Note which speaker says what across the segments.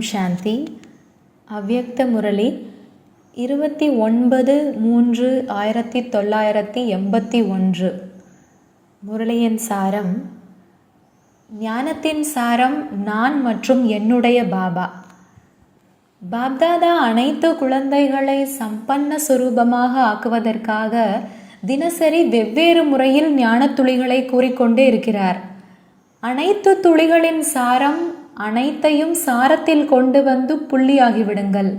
Speaker 1: ஓம் சாந்தி. அவ்யக்த முரளி 29/3/1981. முரளியின் சாரம்: ஞானத்தின் சாரம் நான் மற்றும் என்னுடைய பாபா. பாப்தாதா அனைத்து குழந்தைகளை சம்பன்ன சுரூபமாக ஆக்குவதற்காக தினசரி வெவ்வேறு முறையில் ஞான துளிகளை கூறிக்கொண்டே இருக்கிறார். அனைத்து துளிகளின் சாரம் அனைத்தையும் சாரத்தில் கொண்டு வந்து புள்ளியாகிவிடுங்கள்.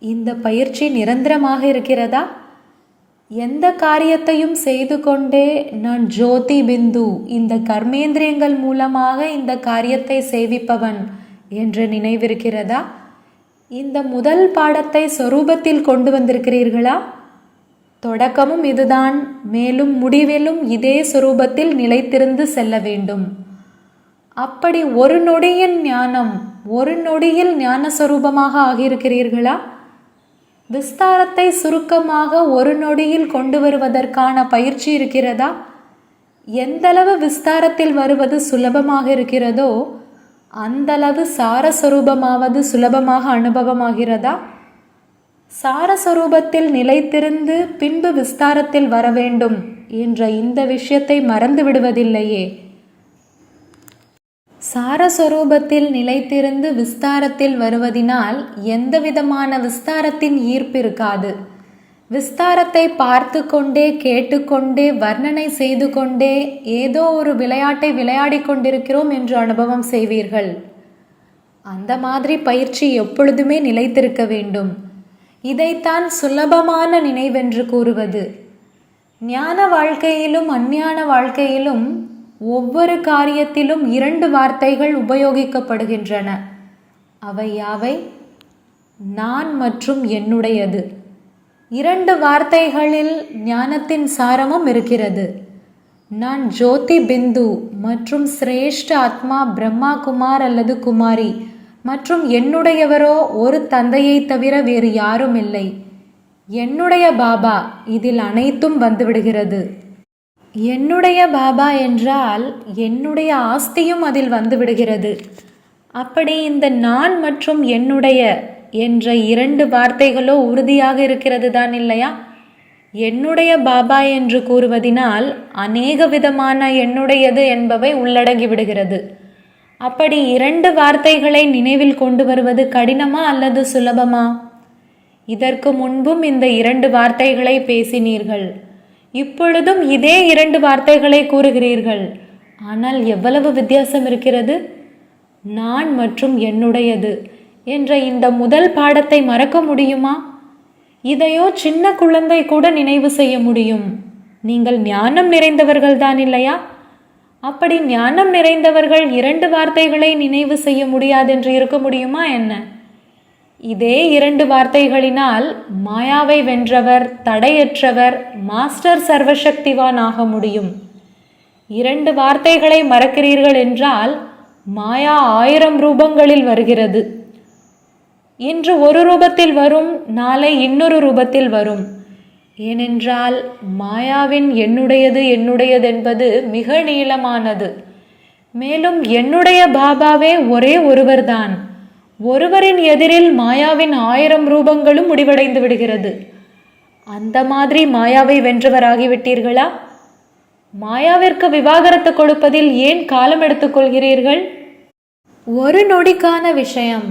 Speaker 1: இந்த பயிற்சி நிரந்தரமாக இருக்கிறதா? எந்த காரியத்தையும் செய்து கொண்டே நான் ஜோதி பிந்து, இந்த கர்மேந்திரியங்கள் மூலமாக இந்த காரியத்தை சேவிப்பவன் என்ற நினைவிருக்கிறதா? இந்த முதல் பாடத்தை சொரூபத்தில் கொண்டு வந்திருக்கிறீர்களா? தொடக்கமும் இதுதான், மேலும் முடிவிலும் இதே சொரூபத்தில் நிலைத்திருந்து செல்ல வேண்டும். அப்படி ஒரு நொடியின் ஞானம், ஒரு நொடியில் ஞான சொரூபமாக ஆகியிருக்கிறீர்களா? விஸ்தாரத்தை சுருக்கமாக ஒரு நொடியில் கொண்டு வருவதற்கான பயிற்சி இருக்கிறதா? எந்தளவு விஸ்தாரத்தில் வருவது சுலபமாக இருக்கிறதோ அந்தளவு சாரஸ்வரூபமாவது சுலபமாக அனுபவமாகிறதா? சாரஸ்வரூபத்தில் நிலைத்திருந்து பின்பு விஸ்தாரத்தில் வர வேண்டும் என்ற இந்த விஷயத்தை மறந்து விடுவதில்லையே. சாரஸ்வரூபத்தில் நிலைத்திருந்து விஸ்தாரத்தில் வருவதினால் எந்தவிதமான விஸ்தாரத்தின் ஈர்ப்பு இருக்காது. விஸ்தாரத்தை பார்த்து கொண்டே கேட்டுக்கொண்டே வர்ணனை செய்து கொண்டே ஏதோ ஒரு விளையாட்டை விளையாடி கொண்டிருக்கிறோம் என்று அனுபவம் செய்வீர்கள். அந்த மாதிரி பயிற்சி எப்பொழுதுமே நிலைத்திருக்க வேண்டும். இதைத்தான் சுலபமான நினைவென்று கூறுவது. ஞான வாழ்க்கையிலும் அஞ்ஞான வாழ்க்கையிலும் ஒவ்வொரு காரியத்திலும் 2 வார்த்தைகள் உபயோகிக்கப்படுகின்றன. அவை யாவை? நான் மற்றும் என்னுடையது. 2 வார்த்தைகளில் ஞானத்தின் சாரமும் இருக்கிறது. நான் ஜோதி பிந்து மற்றும் சிரேஷ்ட ஆத்மா பிரம்மா குமார் அல்லது குமாரி மற்றும் என்னுடையவரோ ஒரு தந்தையை தவிர வேறு யாரும் இல்லை. என்னுடைய பாபா, இதில் அனைத்தும் வந்துவிடுகிறது. என்னுடைய பாபா என்றால் என்னுடைய ஆஸ்தியும் அதில் வந்து விடுகிறது. அப்படி இந்த நான் மற்றும் என்னுடைய என்ற 2 வார்த்தைகளோ உறுதியாக இருக்கிறது தான் இல்லையா? என்னுடைய பாபா என்று கூறுவதினால் அநேக விதமான என்னுடையது என்பவை உள்ளடங்கி விடுகிறது. அப்படி 2 வார்த்தைகளை நினைவில் கொண்டு வருவது கடினமா அல்லது சுலபமா? இதற்கு முன்பும் இந்த 2 வார்த்தைகளை பேசினீர்கள். இப்பொழுதும் இதே 2 வார்த்தைகளை கூறுகிறீர்கள். ஆனால் எவ்வளவு வித்தியாசம் இருக்கிறது? நான் மற்றும் என்னுடையது என்ற இந்த முதல் பாடத்தை மறக்க முடியுமா? இதையோ சின்ன குழந்தை கூட நினைவு செய்ய முடியும். நீங்கள் ஞானம் நிறைந்தவர்கள் தான் இல்லையா? அப்படி ஞானம் நிறைந்தவர்கள் 2 வார்த்தைகளை நினைவு செய்ய முடியாதென்று இருக்க முடியுமா என்ன? இதே 2 வார்த்தைகளினால் மாயாவை வென்றவர், தடையற்றவர், மாஸ்டர் சர்வசக்திவான் ஆக முடியும். 2 வார்த்தைகளை மறக்கிறீர்கள் என்றால் மாயா 1000 ரூபங்களில் வருகிறது. இன்று ஒரு ரூபத்தில் வரும், நாளை இன்னொரு ரூபத்தில் வரும். ஏனென்றால் மாயாவின் என்னுடையது என்பது மிக நீளமானது. மேலும் என்னுடைய பாபாவே ஒரே ஒருவர்தான். ஒருவரின் எதிரில் மாயாவின் 1000 ரூபங்களும் முடிவடைந்து விடுகிறது. அந்த மாதிரி மாயாவை வென்றவராகிவிட்டீர்களா? மாயாவிற்கு விவாகரத்து கொடுப்பதில் ஏன் காலம் எடுத்துக்கொள்கிறீர்கள்? ஒரு நொடிக்கான விஷயம்,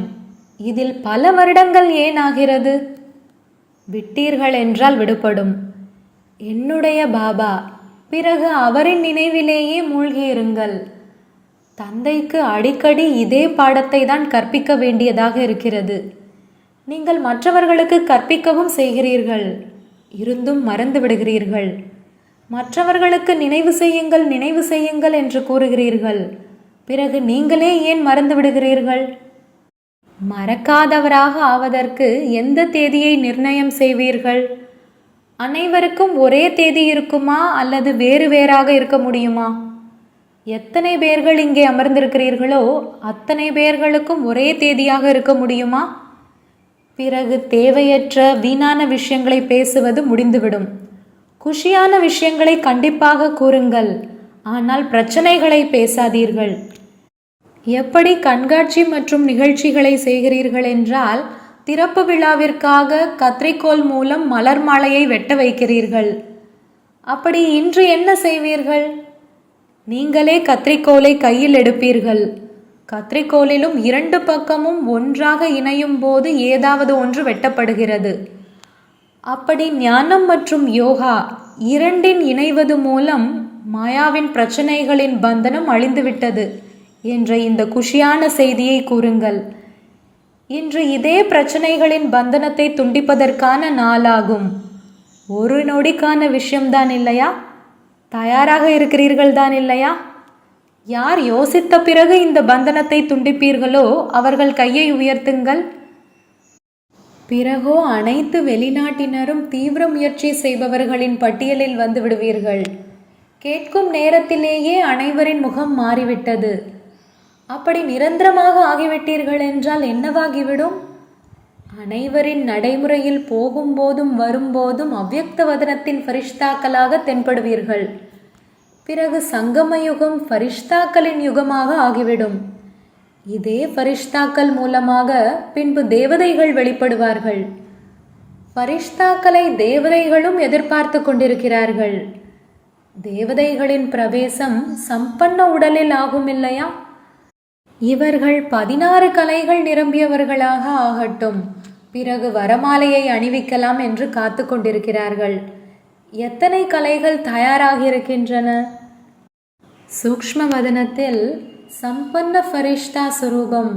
Speaker 1: இதில் பல வருடங்கள் ஏன் ஆகிறது? விட்டீர்கள் என்றால் விடுபடும். என்னுடைய பாபா, பிறகு அவரின் நினைவிலேயே மூழ்கியிருங்கள். தந்தைக்கு அடிக்கடி இதே பாடத்தை தான் கற்பிக்க வேண்டியதாக இருக்கிறது. நீங்கள் மற்றவர்களுக்கு கற்பிக்கவும் செய்கிறீர்கள், இருந்தும் மறந்து விடுகிறீர்கள். மற்றவர்களுக்கு நினைவு செய்யுங்கள் என்று கூறுகிறீர்கள். பிறகு நீங்களே ஏன் மறந்து விடுகிறீர்கள்? மறக்காதவராக ஆவதற்கு எந்த தேதியை நிர்ணயம் செய்வீர்கள்? அனைவருக்கும் ஒரே தேதி இருக்குமா அல்லது வேறு வேறாக இருக்க முடியுமா? எத்தனை பேர்கள் இங்கே அமர்ந்திருக்கிறீர்களோ அத்தனை பேர்களுக்கும் ஒரே தேதியாக இருக்க முடியுமா? பிறகு தேவையற்ற வீணான விஷயங்களை பேசுவது முடிந்துவிடும். குஷியான விஷயங்களை கண்டிப்பாக கூறுங்கள், ஆனால் பிரச்சனைகளை பேசாதீர்கள். எப்படி கண்காட்சி மற்றும் நிகழ்ச்சிகளை செய்கிறீர்கள் என்றால், திறப்பு விழாவிற்காக கத்தரிக்கோல் மூலம் மலர் மாலையை வெட்ட வைக்கிறீர்கள். அப்படி இன்று என்ன செய்வீர்கள்? நீங்களே கத்தரிக்கோலை கையில் எடுப்பீர்கள். கத்தரிக்கோலிலும் இரண்டு பக்கமும் ஒன்றாக இணையும் போது ஏதாவது ஒன்று வெட்டப்படுகிறது. அப்படி ஞானம் மற்றும் யோகா இரண்டின் இணைவது மூலம் மாயாவின் பிரச்சனைகளின் பந்தனம் அழிந்துவிட்டது என்ற இந்த குஷியான செய்தியை கூறுங்கள். இன்று இதே பிரச்சனைகளின் பந்தனத்தை துண்டிப்பதற்கான நாளாகும். ஒரு நொடிக்கான விஷயம்தான் இல்லையா? தயாராக இருக்கிறீர்கள் தான் இல்லையா? யார் யோசித்த பிறகு இந்த பந்தனத்தை துண்டிப்பீர்களோ அவர்கள் கையை உயர்த்துங்கள். பிறகோ அனைத்து வெளிநாட்டினரும் தீவிர முயற்சி செய்பவர்களின் பட்டியலில் வந்து விடுவீர்கள். கேட்கும் நேரத்திலேயே அனைவரின் முகம் மாறிவிட்டது. அப்படி நிரந்தரமாக ஆகிவிட்டீர்கள் என்றால் என்னவாகிவிடும்? அனைவரின் நடைமுறையில் போகும்போதும் வரும்போதும் அவ்யக்த வதனத்தின் ஃபரிஷ்தாக்களாக தென்படுவீர்கள். பிறகு சங்கமயுகம் ஃபரிஷ்தாக்களின் யுகமாக ஆகிவிடும். இதே ஃபரிஷ்தாக்கள் மூலமாக பின்பு தேவதைகள் வெளிப்படுவார்கள். ஃபரிஷ்தாக்களை தேவதைகளும் எதிர்பார்த்து கொண்டிருக்கிறார்கள். தேவதைகளின் பிரவேசம் சம்பன்ன உடலில் ஆகும் இல்லையா? இவர்கள் 16 கலைகள் நிரம்பியவர்களாக ஆகட்டும். பிறகு வரமாலையை அணிவிக்கலாம் என்று காத்து கொண்டிருக்கிறார்கள். எத்தனை கலைகள் தயாராகியிருக்கின்றன? சூக்ஷ்ம வதனத்தில் சம்பன்ன ஃபரிஷ்தா சுரூபம்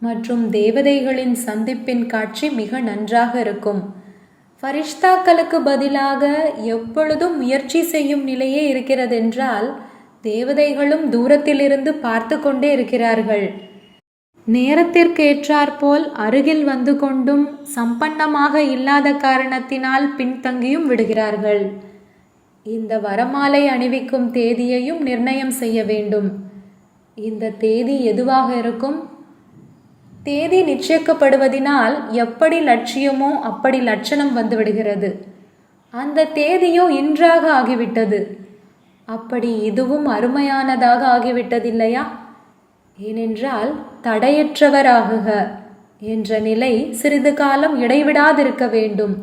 Speaker 1: மற்றும் தேவதைகளின் சந்திப்பின் காட்சி மிக நன்றாக இருக்கும். ஃபரிஷ்தாக்களுக்கு பதிலாக எப்பொழுதும் முயற்சி செய்யும் நிலையே இருக்கிறதென்றால் தேவதைகளும் தூரத்திலிருந்து பார்த்து கொண்டே இருக்கிறார்கள். நேரத்திற்கு ஏற்றாற்போல் அருகில் வந்து கொண்டும் சம்பன்னமாக இல்லாத காரணத்தினால் பின்தங்கியும் விடுகிறார்கள். இந்த வரமாலை அணிவிக்கும் தேதியையும் நிர்ணயம் செய்ய வேண்டும். இந்த தேதி எதுவாக இருக்கும்? தேதி நிச்சயிக்கப்படுவதினால் எப்படி லட்சியமோ அப்படி லட்சணம் வந்துவிடுகிறது. அந்த தேதியோ இன்றாக ஆகிவிட்டது. அப்படி இதுவும் அருமையானதாக ஆகிவிட்டதில்லையா? ஏனென்றால் தடையற்றவராகுக என்ற நிலை சிறிது காலம் இடைவிடாதிருக்க வேண்டும்.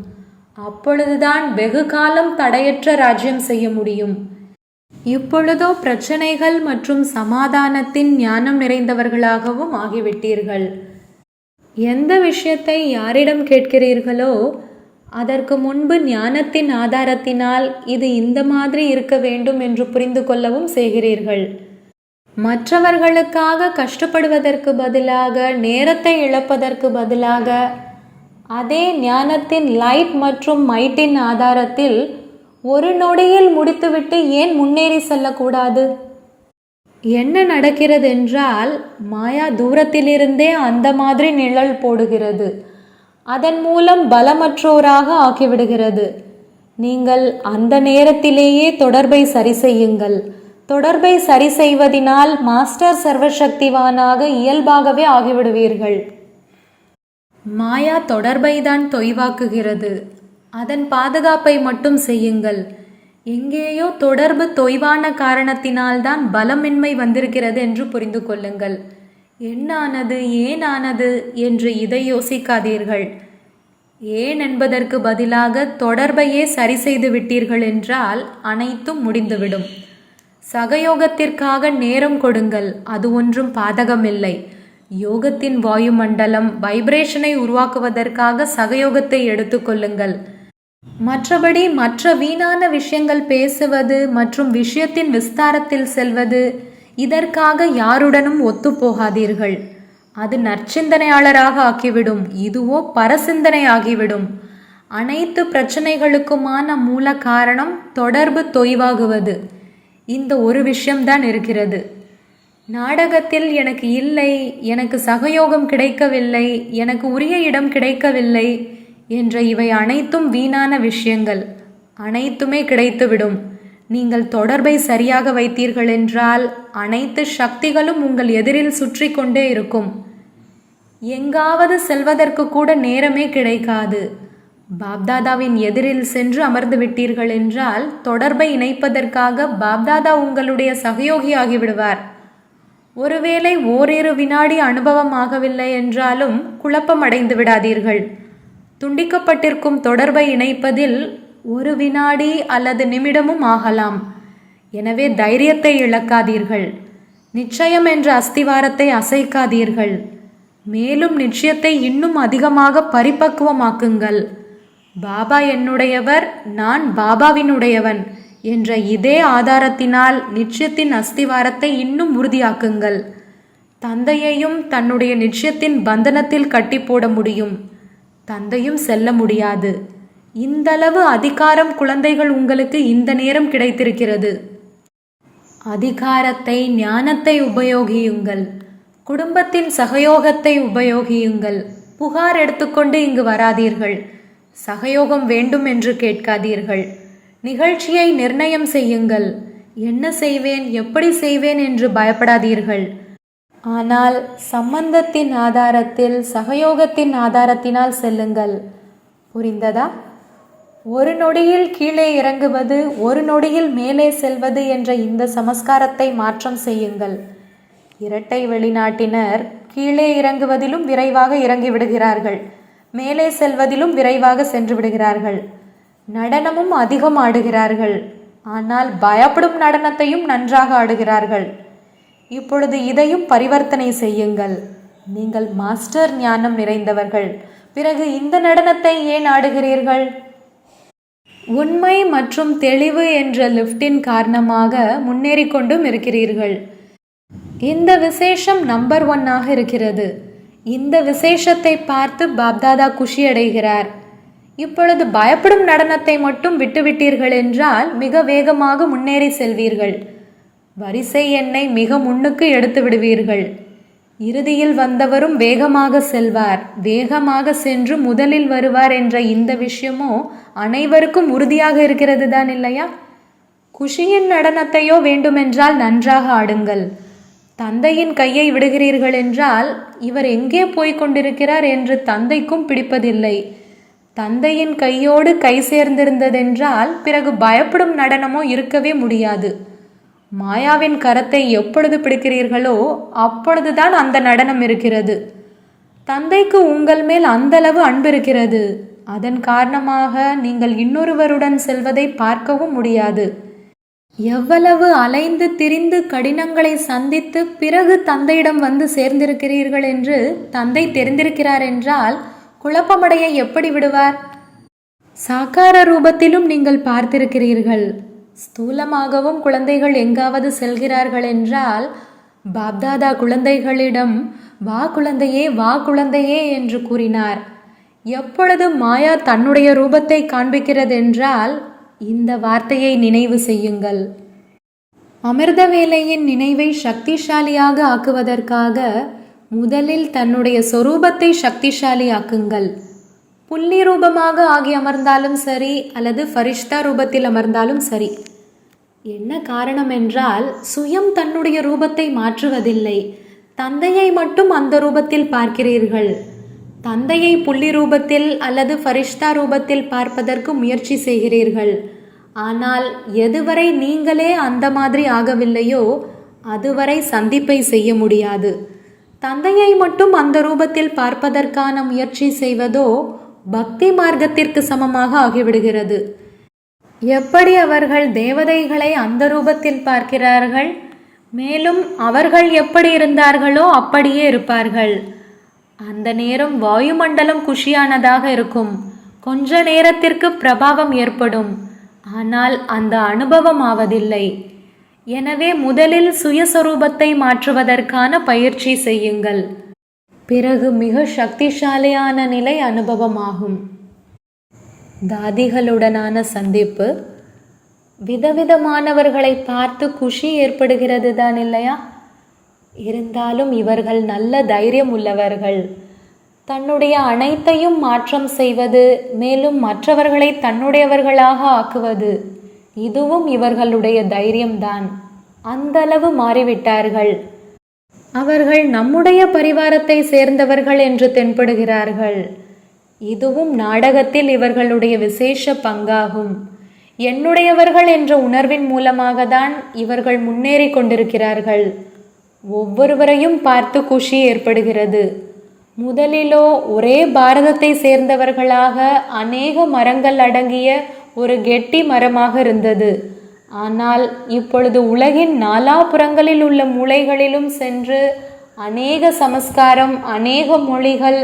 Speaker 1: அப்பொழுதுதான் வெகு காலம் தடையற்ற ராஜ்யம் செய்ய முடியும். இப்பொழுதோ பிரச்சனைகள் மற்றும் சமாதானத்தின் ஞானம் நிறைந்தவர்களாகவும் ஆகிவிட்டீர்கள். எந்த விஷயத்தை யாரிடம் கேட்கிறீர்களோ அதற்கு முன்பு ஞானத்தின் ஆதாரத்தினால் இது இந்த மாதிரி இருக்க வேண்டும் என்று புரிந்து கொள்ளவும் செய்கிறீர்கள். மற்றவர்களுக்காக கஷ்டப்படுவதற்கு பதிலாக, நேரத்தை இழப்பதற்கு பதிலாக அதே ஞானத்தின் லைட் மற்றும் மைட்டின் ஆதாரத்தில் ஒரு நொடியில் முடித்துவிட்டு ஏன் முன்னேறி செல்லக்கூடாது? என்ன நடக்கிறது என்றால், மாயா தூரத்திலிருந்தே அந்த மாதிரி நிழல் போடுகிறது. அதன் மூலம் பலமற்றோராக ஆக்கிவிடுகிறது. நீங்கள் அந்த நேரத்திலேயே தொடர்பை சரி செய்யுங்கள். தொடர்பை சரி செய்வதினால் மாஸ்டர் சர்வசக்திவானாக இயல்பாகவே ஆகிவிடுவீர்கள். மாயா தொடர்பை தான் தொய்வாக்குகிறது. அதன் பாதுகாப்பை மட்டும் செய்யுங்கள். எங்கேயோ தொடர்பு தொய்வான காரணத்தினால்தான் பலமின்மை வந்திருக்கிறது என்று புரிந்து கொள்ளுங்கள். என்னானது, ஏனானது என்று இதை யோசிக்காதீர்கள். ஏன் என்பதற்கு பதிலாக தொடர்பையே சரி செய்து விட்டீர்கள் என்றால் அனைத்தும் முடிந்துவிடும். சகயோகத்திற்காக நேரம் கொடுங்கள். அது ஒன்றும் பாதகமில்லை. யோகத்தின் வாயுமண்டலம் வைப்ரேஷனை உருவாக்குவதற்காக சகயோகத்தை எடுத்துக்கொள்ளுங்கள். மற்றபடி மற்ற வீணான விஷயங்கள் பேசுவது மற்றும் விஷயத்தின் விஸ்தாரத்தில் செல்வது, இதற்காக யாருடனும் ஒத்துப்போகாதீர்கள். அது நற்சிந்தனையாளராக ஆக்கிவிடும். இதுவோ பரசிந்தனை ஆகிவிடும். அனைத்து பிரச்சனைகளுக்குமான மூல காரணம் தொடர்பு தொய்வாகுவது. இந்த ஒரு விஷயம்தான் இருக்கிறது. நாடகத்தில் எனக்கு இல்லை, எனக்கு சகயோகம் கிடைக்கவில்லை, எனக்கு உரிய இடம் கிடைக்கவில்லை என்ற இவை அனைத்தும் வீணான விஷயங்கள். அனைத்துமே கிடைத்துவிடும். நீங்கள் தொடர்பை சரியாக வைத்தீர்கள் என்றால் அனைத்து சக்திகளும் உங்கள் எதிரில் சுற்றி கொண்டே இருக்கும். எங்காவது செல்வதற்கு கூட நேரமே கிடைக்காது. பாப்தாதாவின் எதிரில் சென்று அமர்ந்து விட்டீர்கள் என்றால் தொடர்பை இணைப்பதற்காக பாப்தாதா உங்களுடைய சகயோகி ஆகிவிடுவார். ஒருவேளை ஓரிரு வினாடி அனுபவமாகவில்லை என்றாலும் குழப்பமடைந்து விடாதீர்கள். துண்டிக்கப்பட்டிருக்கும் தொடர்பை இணைப்பதில் ஒரு வினாடி அல்லது நிமிடமும் ஆகலாம். எனவே தைரியத்தை இழக்காதீர்கள். நிச்சயம் என்ற அஸ்திவாரத்தை அசைக்காதீர்கள். மேலும் நிச்சயத்தை இன்னும் அதிகமாக பரிபக்குவமாக்குங்கள். பாபா என்னுடையவர், நான் பாபாவினுடையவன் என்ற இதே ஆதாரத்தினால் நிச்சயத்தின் அஸ்திவாரத்தை இன்னும் உறுதியாக்குங்கள். தந்தையையும் தன்னுடைய நிச்சயத்தின் பந்தனத்தில் கட்டி போட முடியும். தந்தையும் செல்ல முடியாது. இந்தளவு அதிகாரம் குழந்தைகள் உங்களுக்கு இந்த நேரம் கிடைத்திருக்கிறது. அதிகாரத்தை, ஞானத்தை உபயோகியுங்கள். குடும்பத்தின் சகயோகத்தை உபயோகியுங்கள். புகார் எடுத்துக்கொண்டு இங்கு வராதீர்கள். சகயோகம் வேண்டும் என்று கேட்காதீர்கள். நிகழ்ச்சியை நிர்ணயம் செய்யுங்கள். என்ன செய்வேன், எப்படி செய்வேன் என்று பயப்படாதீர்கள். ஆனால் சம்பந்தத்தின் ஆதாரத்தில், சகயோகத்தின் ஆதாரத்தினால் செல்லுங்கள். புரிந்ததா? ஒரு நொடியில் கீழே இறங்குவது, ஒரு நொடியில் மேலே செல்வது என்ற இந்த சமஸ்காரத்தை மாற்றம் செய்யுங்கள். இரட்டை வெளிநாட்டினர் கீழே இறங்குவதிலும் விரைவாக இறங்கி விடுகிறார்கள், மேலே செல்வதிலும் விரைவாக சென்று விடுகிறார்கள். நடனமும் அதிகம் ஆடுகிறார்கள், ஆனால் பயப்படும் நடனத்தையும் நன்றாக ஆடுகிறார்கள். இப்பொழுது இதையும் பரிவர்த்தனை செய்யுங்கள். நீங்கள் மாஸ்டர் ஞானம் நிறைந்தவர்கள். பிறகு இந்த நடனத்தை ஏன் ஆடுகிறீர்கள்? உண்மை மற்றும் தெளிவு என்ற லிஃப்டின் காரணமாக முன்னேறி கொண்டும் இருக்கிறீர்கள். இந்த விசேஷம் நம்பர் 1 இருக்கிறது. இந்த விசேஷத்தை பார்த்து பாப்தாதா குஷியடைகிறார். இப்பொழுது பயப்படும் நடனத்தை மட்டும் விட்டுவிட்டீர்கள் என்றால் மிக வேகமாக முன்னேறி செல்வீர்கள். வரிசை எண்ணை மிக முன்னுக்கு எடுத்து விடுவீர்கள். இறுதியில் வந்தவரும் வேகமாக செல்வார், வேகமாக சென்று முதலில் வருவார் என்ற இந்த விஷயமோ அனைவருக்கும் உறுதியாக இருக்கிறது தான் இல்லையா? குஷியின் நடனத்தையோ வேண்டுமென்றால் நன்றாக ஆடுங்கள். தந்தையின் கையை விடுகிறீர்கள் என்றால் இவர் எங்கே போய்க் கொண்டிருக்கிறார் என்று தந்தைக்கும் பிடிப்பதில்லை. தந்தையின் கையோடு கை சேர்ந்திருந்ததென்றால் பிறகு பயப்படும் நடனமோ இருக்கவே முடியாது. மாயாவின் கரத்தை எப்பொழுது பிடிக்கிறீர்களோ அப்பொழுதுதான் அந்த நடனம் இருக்கிறது. தந்தைக்கு உங்கள் மேல் அந்தளவு அன்பு இருக்கிறது. அதன் காரணமாக நீங்கள் இன்னொருவருடன் செல்வதை பார்க்கவும் முடியாது. எவ்வளவு அலைந்து திரிந்து கடினங்களை சந்தித்து பிறகு தந்தையிடம் வந்து சேர்ந்திருக்கிறீர்கள் என்று தந்தை தெரிந்திருக்கிறார் என்றால் குழப்பமடைய எப்படி விடுவார்? சாக்கார ரூபத்திலும் நீங்கள் பார்த்திருக்கிறீர்கள். ஸ்தூலமாகவும் குழந்தைகள் எங்காவது செல்கிறார்கள் என்றால் பாப்தாதா குழந்தைகளிடம் வா குழந்தையே, வா குழந்தையே என்று கூறினார். எப்பொழுது மாயா தன்னுடைய ரூபத்தை காண்பிக்கிறதென்றால் இந்த வார்த்தையை நினைவு செய்யுங்கள். அமிர்த வேலையின் நினைவை சக்திசாலியாக ஆக்குவதற்காக முதலில் தன்னுடைய சொரூபத்தை சக்திசாலி ஆக்குங்கள். புள்ளி ரூபமாக ஆகி அமர்ந்தாலும் சரி அல்லது ஃபரிஷ்தா ரூபத்தில் அமர்ந்தாலும் சரி. என்ன காரணம் என்றால் சுயம் தன்னுடைய ரூபத்தை மாற்றுவதில்லை. தந்தையை மட்டும் அந்த ரூபத்தில் பார்க்கிறீர்கள். தந்தையை புள்ளி ரூபத்தில் அல்லது ஃபரிஷ்தா ரூபத்தில் பார்ப்பதற்கு முயற்சி செய்கிறீர்கள். ஆனால் எதுவரை நீங்களே அந்த மாதிரி ஆகவில்லையோ அதுவரை சந்திப்பை செய்ய முடியாது. தந்தையை மட்டும் அந்த ரூபத்தில் பார்ப்பதற்கான முயற்சி செய்வதோ பக்தி மார்க்கத்திற்கு சமமாக ஆகிவிடுகிறது. எப்படி அவர்கள் தேவதைகளை அந்த ரூபத்தில் பார்க்கிறார்கள், மேலும் அவர்கள் எப்படி இருந்தார்களோ அப்படியே இருப்பார்கள். அந்த நேரம் வாயுமண்டலம் குஷியானதாக இருக்கும். கொஞ்ச நேரத்திற்கு பிரபாவம் ஏற்படும், ஆனால் அந்த அனுபவம் ஆவதில்லை. எனவே முதலில் சுயஸ்வரூபத்தை மாற்றுவதற்கான பயிற்சி செய்யுங்கள். பிறகு மிக சக்திசாலியான நிலை அனுபவமாகும். தாதிகளுடனான சந்திப்பு. விதவிதமானவர்களை பார்த்து குஷி ஏற்படுகிறது தான் இல்லையா? இருந்தாலும் இவர்கள் நல்ல தைரியம் உள்ளவர்கள். தன்னுடைய அனைத்தையும் மாற்றம் செய்வது, மேலும் மற்றவர்களை தன்னுடையவர்களாக ஆக்குவது, இதுவும் இவர்களுடைய தைரியம்தான். அந்தளவு மாறிவிட்டார்கள். அவர்கள் நம்முடைய பரிவாரத்தை சேர்ந்தவர்கள் என்று தென்படுகிறார்கள். இதுவும் நாடகத்தில் இவர்களுடைய விசேஷ பங்காகும். என்னுடையவர்கள் என்ற உணர்வின் மூலமாக தான் இவர்கள் முன்னேறி கொண்டிருக்கிறார்கள். ஒவ்வொருவரையும் பார்த்து குஷி ஏற்படுகிறது. முதலிலோ ஒரே பாரதத்தை சேர்ந்தவர்களாக அநேக மரங்கள் அடங்கிய ஒரு கெட்டி மரமாக இருந்தது. ஆனால் இப்பொழுது உலகின் நாலாபுறங்களில் உள்ள மூலைகளிலும் சென்று அநேக சமஸ்காரம், அநேக மொழிகள்,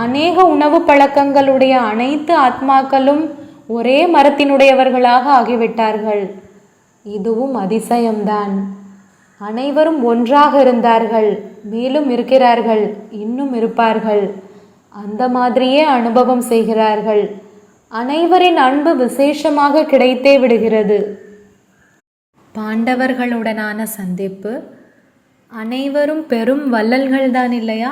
Speaker 1: அநேக உணவு பழக்கங்களுடைய அனைத்து ஆத்மாக்களும் ஒரே மரத்தினுடையவர்களாக ஆகிவிட்டார்கள். இதுவும் அதிசயம்தான். அனைவரும் ஒன்றாக இருந்தார்கள், மேலும் இருக்கிறார்கள், இன்னும் இருப்பார்கள். அந்த மாதிரியே அனுபவம் செய்கிறார்கள். அனைவரின் அன்பு விசேஷமாக கிடைத்தே விடுகிறது. பாண்டவர்களுடனான சந்திப்பு. அனைவரும் பெரும் வள்ளல்கள்தான் இல்லையா?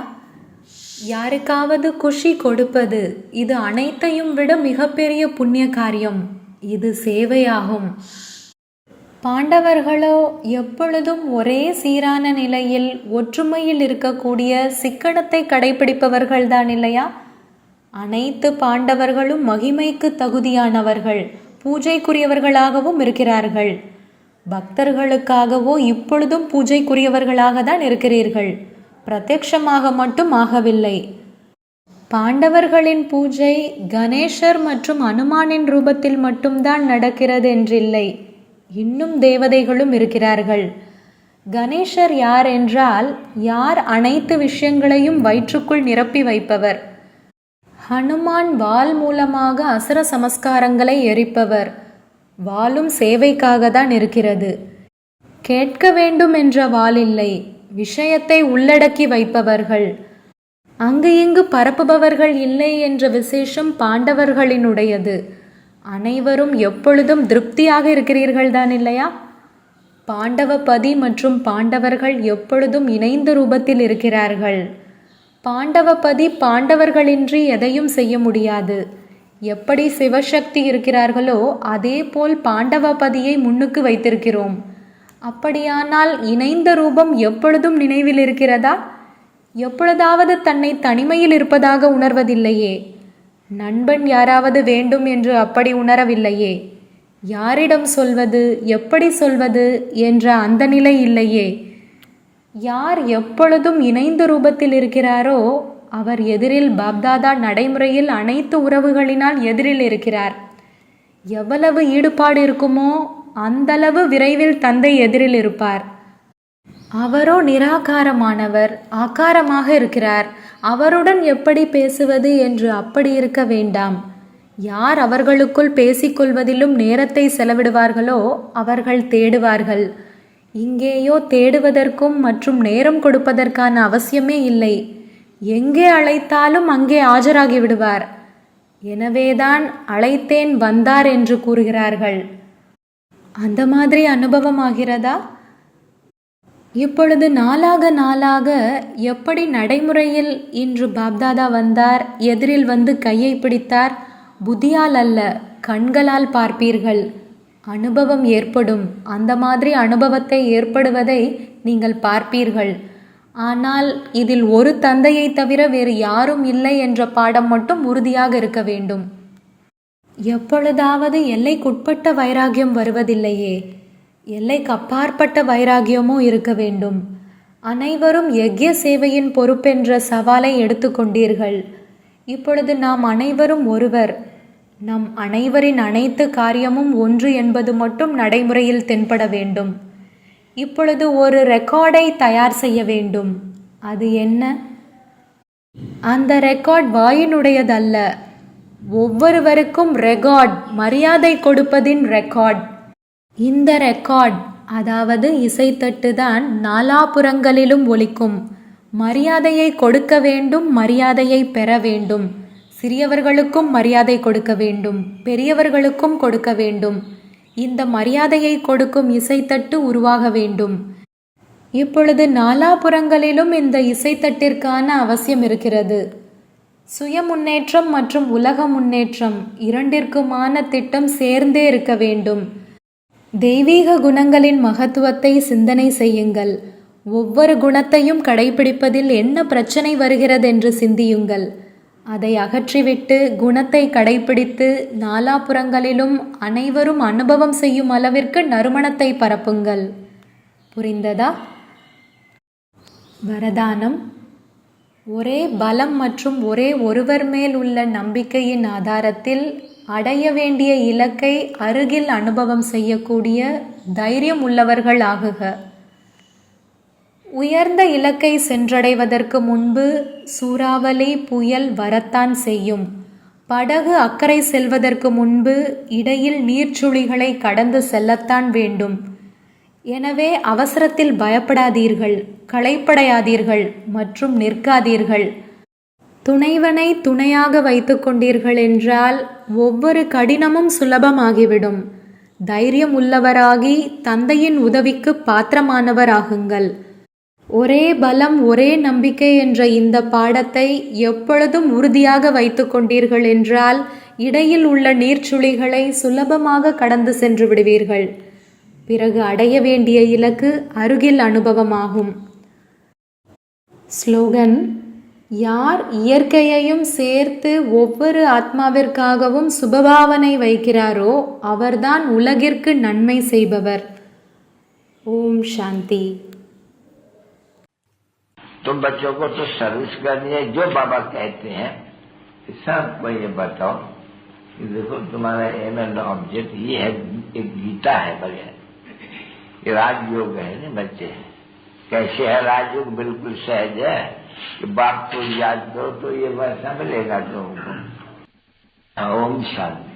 Speaker 1: யாருக்காவது குஷி கொடுப்பது இது அனைத்தையும் விட மிகப்பெரிய புண்ணிய காரியம். இது சேவையாகும். பாண்டவர்களோ எப்பொழுதும் ஒரே சீரான நிலையில் ஒற்றுமையில் இருக்கக்கூடிய சிக்கனத்தை கடைபிடிப்பவர்கள்தான் இல்லையா? அனைத்து பாண்டவர்களும் மகிமைக்கு தகுதியானவர்கள், பூஜைக்குரியவர்களாகவும் இருக்கிறார்கள். பக்தர்களுக்காகவோ இப்பொழுதும் பூஜைக்குரியவர்களாக தான் இருக்கிறீர்கள், பிரத்யட்சமாக மட்டும் ஆகவில்லை. பாண்டவர்களின் பூஜை கணேசர் மற்றும் அனுமானின் ரூபத்தில் மட்டும்தான் நடக்கிறது என்றில்லை. இன்னும் தேவதைகளும் இருக்கிறார்கள். கணேசர் யார் என்றால், யார் அனைத்து விஷயங்களையும் வயிற்றுக்குள் நிரப்பி வைப்பவர். ஹனுமான் வாள் மூலமாக அசுர சமஸ்காரங்களை எரிப்பவர். வாளும் சேவைக்காக தான் இருக்கிறது. கேட்க வேண்டும் என்ற வாள் இல்லை, விஷயத்தை உள்ளடக்கி வைப்பவர்கள். அங்கு இங்கு பரப்புபவர்கள் இல்லை என்ற விசேஷம் பாண்டவர்களினுடையது. அனைவரும் எப்பொழுதும் திருப்தியாக இருக்கிறீர்கள் தான் இல்லையா? பாண்டவபதி மற்றும் பாண்டவர்கள் எப்பொழுதும் இணைந்த ரூபத்தில் இருக்கிறார்கள். பாண்டவபதி பாண்டவர்களின்றி எதையும் செய்ய முடியாது. எப்படி சிவசக்தி இருக்கிறார்களோ அதே போல் பாண்டவபதியை முன்னுக்கு வைத்திருக்கிறோம். அப்படியானால் இணைந்த ரூபம் எப்பொழுதும் நினைவில் இருக்கிறதா? எப்பொழுதாவது தன்னை தனிமையில் இருப்பதாக உணர்வதில்லையே. நண்பன் யாராவது வேண்டும் என்று அப்படி உணரவில்லையே. யாரிடம் சொல்வது, எப்படி சொல்வது என்ற அந்த நிலை இல்லையே. யார் எப்பொழுதும் இணைந்த ரூபத்தில் இருக்கிறாரோ அவர் எதிரில் பாப்தாதா நடைமுறையில் அனைத்து உறவுகளினால் எதிரில் இருக்கிறார். எவ்வளவு ஈடுபாடு இருக்குமோ அந்தளவு விரைவில் தந்தை எதிரில் இருப்பார். அவரோ நிராகாரமானவர், ஆகாரமாக இருக்கிறார். அவருடன் எப்படி பேசுவது என்று அப்படி இருக்க வேண்டாம். யார் அவர்களுக்குள் பேசிக்கொள்வதிலும் நேரத்தை செலவிடுவார்களோ அவர்கள் தேடுவார்கள். இங்கேயோ தேடுவதற்கும் மற்றும் நேரம் கொடுப்பதற்கான அவசியமே இல்லை. எங்கே அழைத்தாலும் அங்கே ஆஜராகி விடுவார். எனவேதான் அழைத்தேன் வந்தார் என்று கூறுகிறார்கள். அந்த மாதிரி அனுபவம் ஆகிறதா? இப்பொழுது நாளாக நாளாக எப்படி நடைமுறையில் இன்று பாப்தாதா வந்தார், எதிரில் வந்து கையை பிடித்தார், புத்தியால் அல்ல கண்களால் பார்ப்பீர்கள். அனுபவம் ஏற்படும். அந்த மாதிரி அனுபவத்தை ஏற்படுவதை நீங்கள் பார்ப்பீர்கள். ஆனால் இதில் ஒரு தந்தையை தவிர வேறு யாரும் இல்லை என்ற பாடம் மட்டும் உறுதியாக இருக்க வேண்டும். எப்பொழுதாவது எல்லைக்குட்பட்ட வைராகியம் வருவதில்லையே. எல்லைக்கு அப்பாற்பட்ட வைராகியமோ இருக்க வேண்டும். அனைவரும் யக்ய சேவையின் பொறுப்பென்ற சவாலை எடுத்துக்கொண்டீர்கள். இப்பொழுது நாம் அனைவரும் ஒருவர். நம் அனைவரின் அனைத்து காரியமும் ஒன்று என்பது மட்டும் நடைமுறையில் தென்பட வேண்டும். இப்பொழுது ஒரு ரெக்கார்டை தயார் செய்ய வேண்டும். அது என்ன? அந்த ரெக்கார்ட் வாயினுடையதல்ல. ஒவ்வொருவருக்கும் ரெக்கார்ட், மரியாதை கொடுப்பதின் ரெக்கார்ட். இந்த ரெக்கார்ட், அதாவது இசைத்தட்டு தான் நாலாபுறங்களிலும் ஒலிக்கும். மரியாதையை கொடுக்க வேண்டும், மரியாதையை பெற வேண்டும். சிறியவர்களுக்கும் மரியாதை கொடுக்க வேண்டும், பெரியவர்களுக்கும் கொடுக்க வேண்டும். இந்த மரியாதையை கொடுக்கும் இசைத்தட்டு உருவாக வேண்டும். இப்பொழுது நாலாபுறங்களிலும் இந்த இசைத்தட்டிற்கான அவசியம் இருக்கிறது. சுய முன்னேற்றம் மற்றும் உலக முன்னேற்றம் இரண்டிற்குமான திட்டம் சேர்ந்தே இருக்க வேண்டும். தெய்வீக குணங்களின் மகத்துவத்தை சிந்தனை செய்யுங்கள். ஒவ்வொரு குணத்தையும் கடைபிடிப்பதில் என்ன பிரச்சனை வருகிறது என்று சிந்தியுங்கள். அதை அகற்றிவிட்டு குணத்தை கடைபிடித்து நாலாபுறங்களிலும் அனைவரும் அனுபவம் செய்யும் அளவிற்கு நறுமணத்தை பரப்புங்கள். புரிந்ததா? வரதானம். ஒரே பலம் மற்றும் ஒரே ஒருவர் மேல் உள்ள நம்பிக்கையின் ஆதாரத்தில் அடைய வேண்டிய இலக்கை அருகில் அனுபவம் செய்யக்கூடிய தைரியம் உள்ளவர்கள் ஆகுக. உயர்ந்த இலக்கை சென்றடைவதற்கு முன்பு சூறாவளி புயல் வரத்தான் செய்யும். படகு அக்கறை செல்வதற்கு முன்பு இடையில் நீர்ச்சுழிகளை கடந்து செல்லத்தான் வேண்டும். எனவே அவசரத்தில் பயப்படாதீர்கள், களைப்படையாதீர்கள் மற்றும் நிற்காதீர்கள். துணைவனை துணையாக வைத்து கொண்டீர்கள் என்றால் ஒவ்வொரு கடினமும் சுலபமாகிவிடும். தைரியம் உள்ளவராகி தந்தையின் உதவிக்கு பாத்திரமானவராகுங்கள். ஒரே பலம் ஒரே நம்பிக்கை என்ற இந்த பாடத்தை எப்பொழுதும் உறுதியாக வைத்து கொண்டீர்கள் என்றால் இடையில் உள்ள நீர்ச்சுழிகளை சுலபமாக கடந்து சென்று விடுவீர்கள். பிறகு அடைய வேண்டிய இலக்கு அருகில் அனுபவமாகும். ஸ்லோகன். யார் இயற்கையையும் சேர்த்து ஒவ்வொரு ஆத்மாவிற்காகவும் சுபபாவனை வைக்கிறாரோ அவர்தான் உலகிற்கு நன்மை செய்பவர். ஓம் சாந்தி.
Speaker 2: तो बच्चों को तो सर्विस करनी है. जो बाबा कहते हैं सबको ये बताओ कि देखो तुम्हारा एम एंड ऑब्जेक्ट ये है. एक गीता है बगैर ये राजयोग है ना. बच्चे कैसे है राजयोग? बिल्कुल सहज है कि बाप को याद करो तो ये वैसा मिलेगा तुमको. ओम शांति.